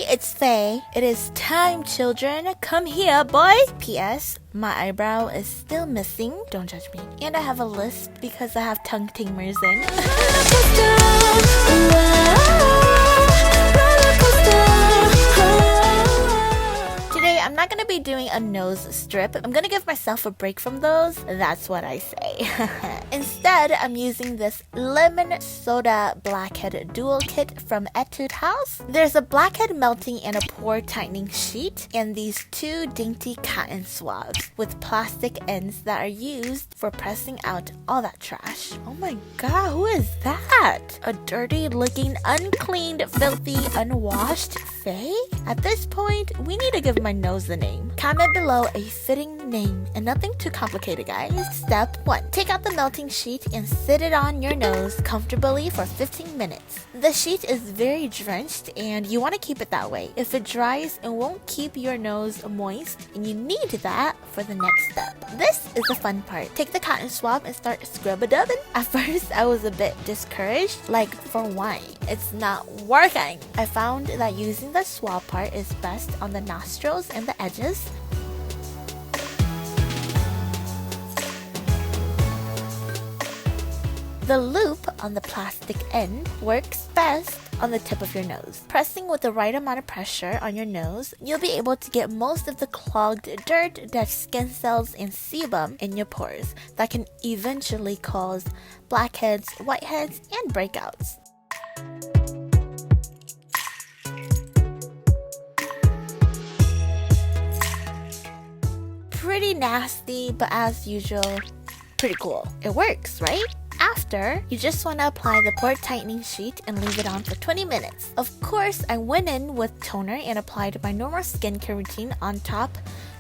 it's Faye. It is time, children. Come here, boy. P.S. My eyebrow is still missing. Don't judge me. And I have a lisp because I have tongue tingers in. Today, I'm not going to be doing a nose strip. I'm going to give myself a break from those. That's what I say. Instead, I'm using this lemon soda blackhead dual kit from Etude house. There's a blackhead melting and a pore tightening sheet, and these two dainty cotton swabs with plastic ends that are used for pressing out all that trash. Oh my god, who is that? A dirty looking, uncleaned, filthy, unwashed Faye? At this point, we need to give my nose the name. Comment below a fitting name, and nothing too complicated, guys. Step 1. Take out the melting sheet and sit it on your nose comfortably for 15 minutes. The sheet is very drenched and you want to keep it that way. If it dries, it won't keep your nose moist, and you need that for the next step. This is the fun part. Take the cotton swab and start scrub-a-dubbing. At first, I was a bit discouraged, like for why? It's not working. I found that using the swab part is best on the nostrils and the edges. The loop on the plastic end works best on the tip of your nose. Pressing with the right amount of pressure on your nose, you'll be able to get most of the clogged dirt, dead skin cells, and sebum in your pores that can eventually cause blackheads, whiteheads, and breakouts. Pretty nasty, but as usual, pretty cool. It works, right? After, you just want to apply the pore tightening sheet and leave it on for 20 minutes. Of course, I went in with toner and applied my normal skincare routine on top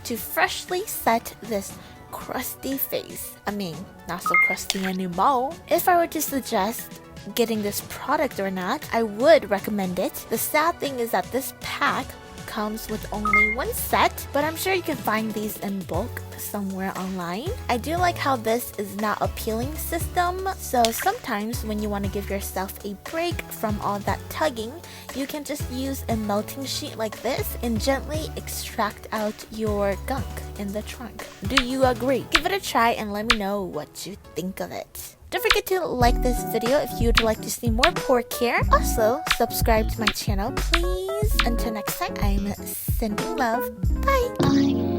to freshly set this crusty face. I mean, not so crusty anymore. If I were to suggest getting this product or not, I would recommend it. The sad thing is that this pack comes with only one set, but I'm sure you can find these in bulk somewhere online. I do like how this is not a peeling system, so sometimes when you want to give yourself a break from all that tugging, you can just use a melting sheet like this and gently extract out your gunk in the trunk. Do you agree? Give it a try and let me know what you think of it. Don't forget to like this video if you'd like to see more pore care. Also, subscribe to my channel, please. Until next time, I'm sending love. Bye!